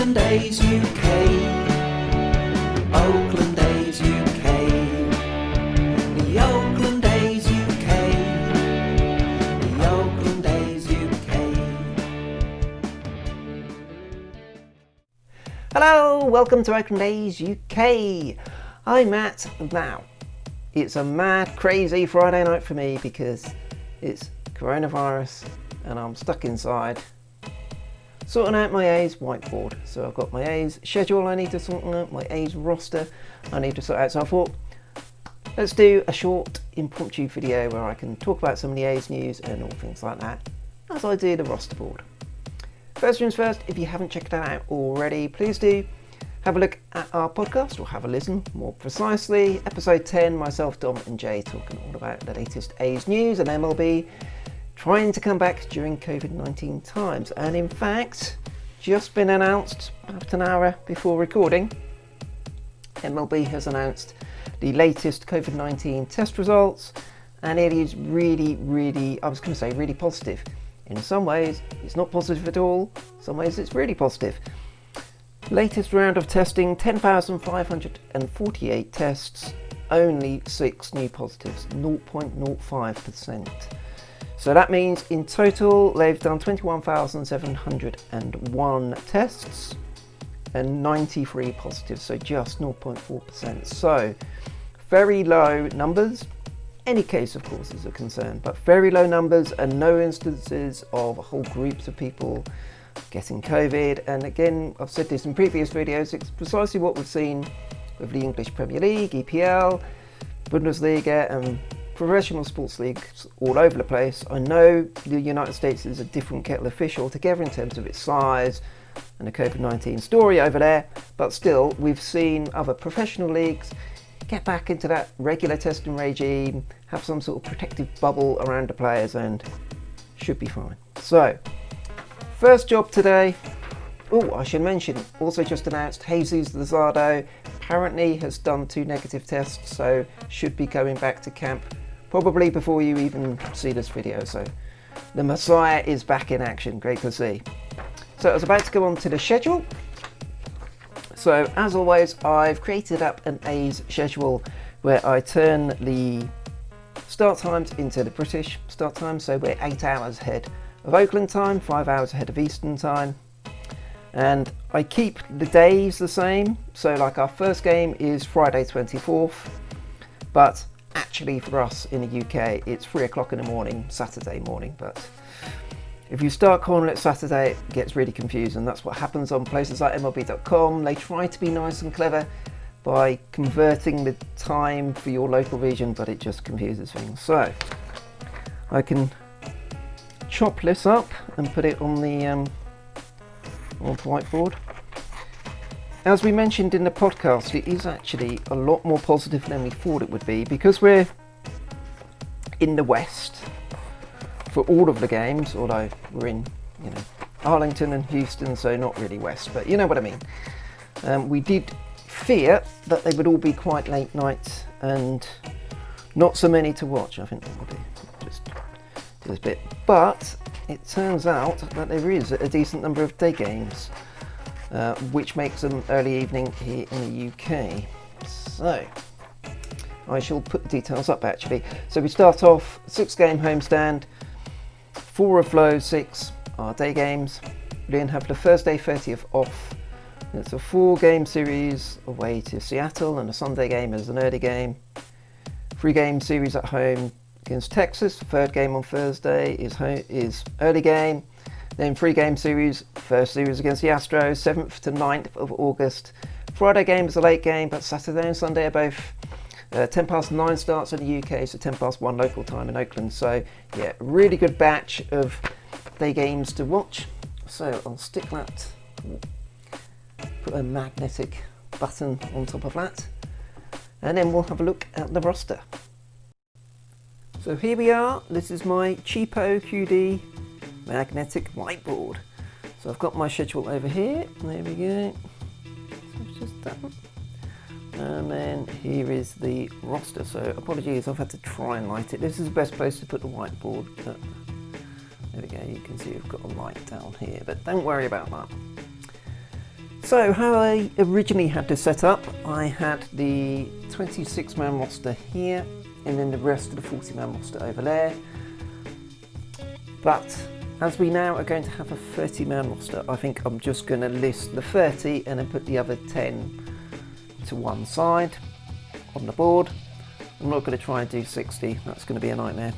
Oakland A's UK. Oakland A's UK. The Oakland A's UK. The Oakland A's UK. Hello, welcome to Oakland A's UK. I'm Matt. Now, it's a mad, crazy Friday night for me because it's coronavirus and I'm stuck inside sorting out my A's whiteboard. So I've got my A's schedule I need to sort out, my A's roster I need to sort out. So I thought, let's do a short impromptu video where I can talk about some of the A's news and all things like that as I do the roster board. First things first, if you haven't checked that out already, please do have a look at our podcast, or have a listen more precisely. Episode 10, myself, Dom and Jay talking all about the latest A's news and MLB trying to come back during COVID-19 times. And in fact, just been announced about an hour before recording, MLB has announced the latest COVID-19 test results, and it is really, I was going to say really positive. In some ways, it's not positive at all. In some ways, it's really positive. Latest round of testing, 10,548 tests, only 6 new positives, 0.05%. So that means in total they've done 21,701 tests and 93 positives, so just 0.4%. So very low numbers. Any case, of course, is a concern, but very low numbers and no instances of whole groups of people getting COVID. And again, I've said this in previous videos, it's precisely what we've seen with the English Premier League, EPL, Bundesliga and professional sports leagues all over the place. I know the United States is a different kettle of fish altogether in terms of its size and the COVID-19 story over there, but still we've seen other professional leagues get back into that regular testing regime, have some sort of protective bubble around the players, and should be fine. So, first job today. Oh, I should mention, also just announced Jesus Luzardo apparently has done 2 negative tests, so should be going back to camp probably before you even see this video. So the Messiah is back in action, great to see. So I was about to go on to the schedule. So as always, I've created up an A's schedule where I turn the start times into the British start time. So we're 8 hours ahead of Oakland time, 5 hours ahead of Eastern time. And I keep the days the same. So like our first game is Friday 24th, but actually for us in the UK, it's 3 o'clock in the morning, Saturday morning. But if you start calling it Saturday, it gets really confusing. That's what happens on places like MLB.com. They try to be nice and clever by converting the time for your local region, but it just confuses things. So I can chop this up and put it on the whiteboard. As we mentioned in the podcast, it is actually a lot more positive than we thought it would be, because we're in the West for all of the games, although we're in, Arlington and Houston, so not really West, but you know what I mean. We did fear that they would all be quite late nights and not so many to watch. I think that will be just a bit, but it turns out that there is a decent number of day games, which makes them early evening here in the UK. So I shall put the details up actually. So we start off 6-game homestand. 4 of those 6 are day games. We then have the Thursday 30th off. It's a 4-game series away to Seattle, and a Sunday game is an early game. 3-game series at home against Texas. The 3rd game on Thursday is early game. Then 3-game series, first series against the Astros, 7th to 9th of August. Friday game is a late game, but Saturday and Sunday are both 9:10 starts in the UK, so 1:10 local time in Oakland. So yeah, really good batch of day games to watch. So I'll stick that, put a magnetic button on top of that, and then we'll have a look at the roster. So here we are. This is my cheapo QD magnetic whiteboard. So I've got my schedule over here. There we go. So it's just that one. And then here is the roster. So apologies, I've had to try and light it. This is the best place to put the whiteboard. But there we go. You can see we've got a light down here, but don't worry about that. So how I originally had this set up, I had the 26-man roster here and then the rest of the 40-man roster over there. But as we now are going to have a 30-man roster, I think I'm just going to list the 30 and then put the other 10 to one side on the board. I'm not going to try and do 60, that's going to be a nightmare.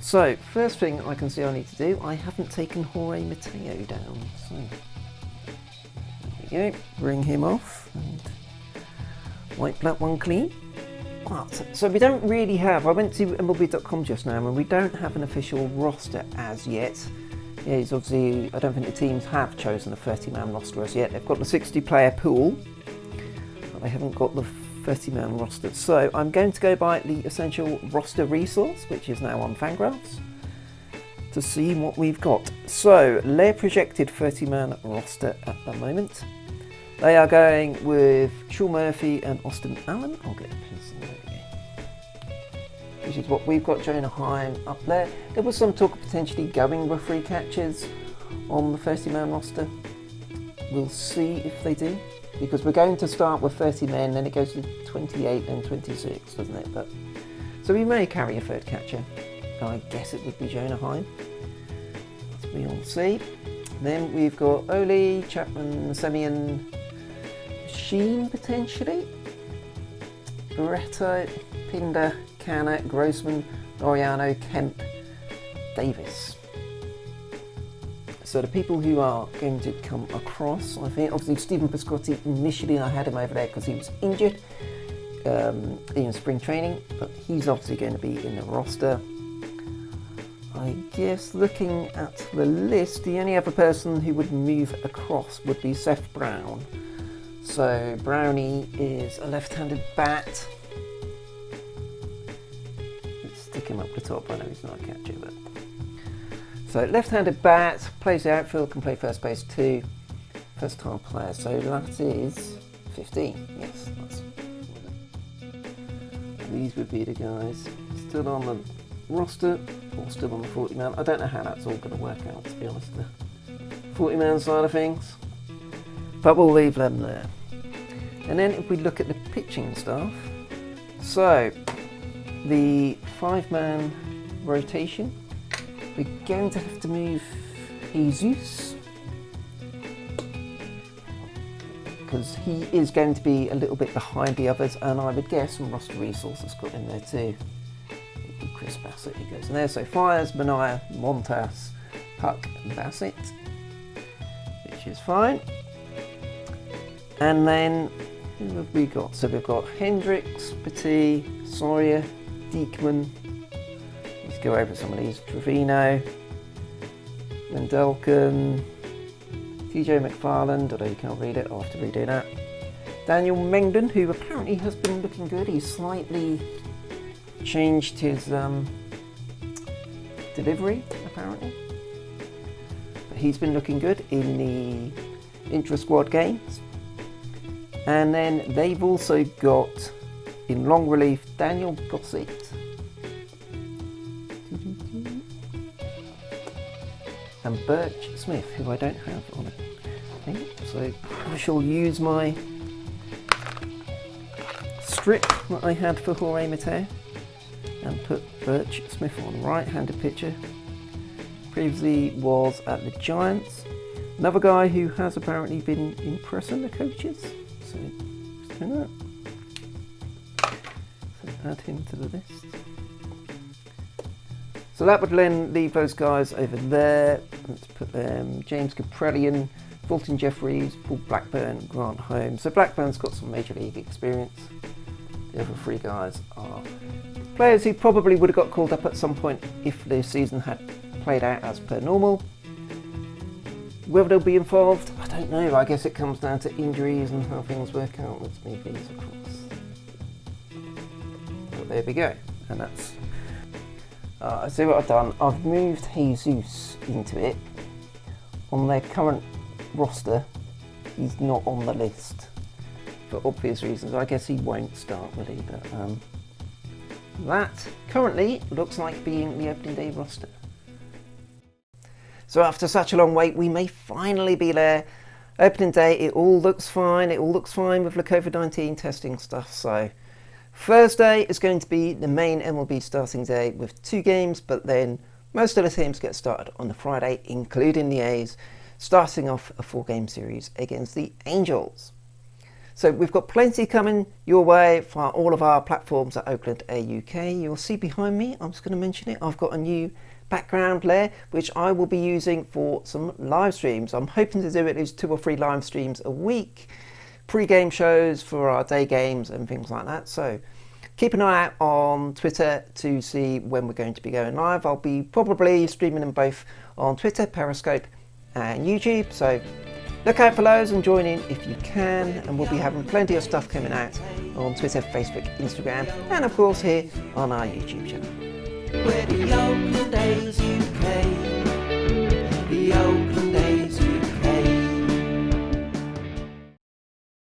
So, first thing I can see I need to do, I haven't taken Jorge Mateo down. So, there we go, bring him off and wipe that one clean. But, so we don't really have, I went to MLB.com just now and we don't have an official roster as yet. Yeah, it's obviously, I don't think the teams have chosen a 30-man roster as yet. They've got the 60-player pool, but they haven't got the 30-man roster. So I'm going to go by the essential roster resource, which is now on Fangraphs, to see what we've got. So their projected 30-man roster at the moment, they are going with Sean Murphy and Austin Allen. I'll get a pencil, there we go. Which is what we've got. Jonah Heim up there. There was some talk of potentially going with 3 catchers on the 30-man roster. We'll see if they do, because we're going to start with 30 men, then it goes to 28 and 26, doesn't it? But so we may carry a 3rd catcher. I guess it would be Jonah Heim. As we all see. Then we've got Oli, Chapman, Semien, Sheen potentially, Barreto, Pinder, Canna, Grossman, Laureano, Kemp, Davis. So the people who are going to come across, I think, obviously Stephen Piscotty, initially I had him over there because he was injured in spring training, but he's obviously going to be in the roster. I guess looking at the list, the only other person who would move across would be Seth Brown. So Brownie is a left-handed bat. Let's stick him up the top. I know he's not a catcher, but so left-handed bat, plays the outfield, can play first base too. First-time player. So that is 15. Yes, that's. These would be the guys still on the roster or still on the 40-man. I don't know how that's all going to work out, to be honest. The 40-man side of things, but we'll leave them there. And then if we look at the pitching staff, so the 5-man rotation, we're going to have to move Jesus because he is going to be a little bit behind the others, and I would guess some roster resources got in there too. Chris Bassett, he goes in there. So Fires, Manaea, Montas, Puck and Bassett, which is fine. And then who have we got? So we've got Hendricks, Petit, Sawyer, Diekman. Let's go over some of these. Trevino, Mendelken, TJ McFarland, although you can't read it, I'll have to redo that. Daniel Menden, who apparently has been looking good. He's slightly changed his delivery, apparently. But he's been looking good in the intra-squad games. And then they've also got, in long relief, Daniel Gossett. And Birch Smith, who I don't have on it. Okay, so I shall use my strip that I had for Jorge Mateo and put Birch Smith on, right-handed pitcher. Previously was at the Giants. Another guy who has apparently been impressing the coaches. So let's do that. So add him to the list. So that would then leave those guys over there. Let's put them James Kaprelian, Fulton Jeffries, Paul Blackburn, Grant Holmes. So Blackburn's got some major league experience. The other 3 guys are players who probably would have got called up at some point if the season had played out as per normal. Whether they'll be involved, I don't know. I guess it comes down to injuries and how things work out. Let's move these across. But there we go. And that's... see what I've done. I've moved Jesus into it. On their current roster, he's not on the list. For obvious reasons. I guess he won't start, will he? But that currently looks like being the opening day roster. So after such a long wait, we may finally be there. Opening day, it all looks fine. It all looks fine with the COVID-19 testing stuff. So Thursday is going to be the main MLB starting day with 2 games, but then most of the teams get started on the Friday, including the A's, starting off a 4-game series against the Angels. So we've got plenty coming your way for all of our platforms at Oakland A UK. You'll see behind me, I'm just going to mention it, I've got a new background layer which I will be using for some live streams. I'm hoping to do at least 2 or 3 live streams a week, pre-game shows for our day games and things like that. So keep an eye out on Twitter to see when we're going to be going live. I'll be probably streaming them both on Twitter, Periscope and YouTube. So look out for those and join in if you can, and we'll be having plenty of stuff coming out on Twitter, Facebook, Instagram, and of course here on our YouTube channel. We're the Oakland A's UK.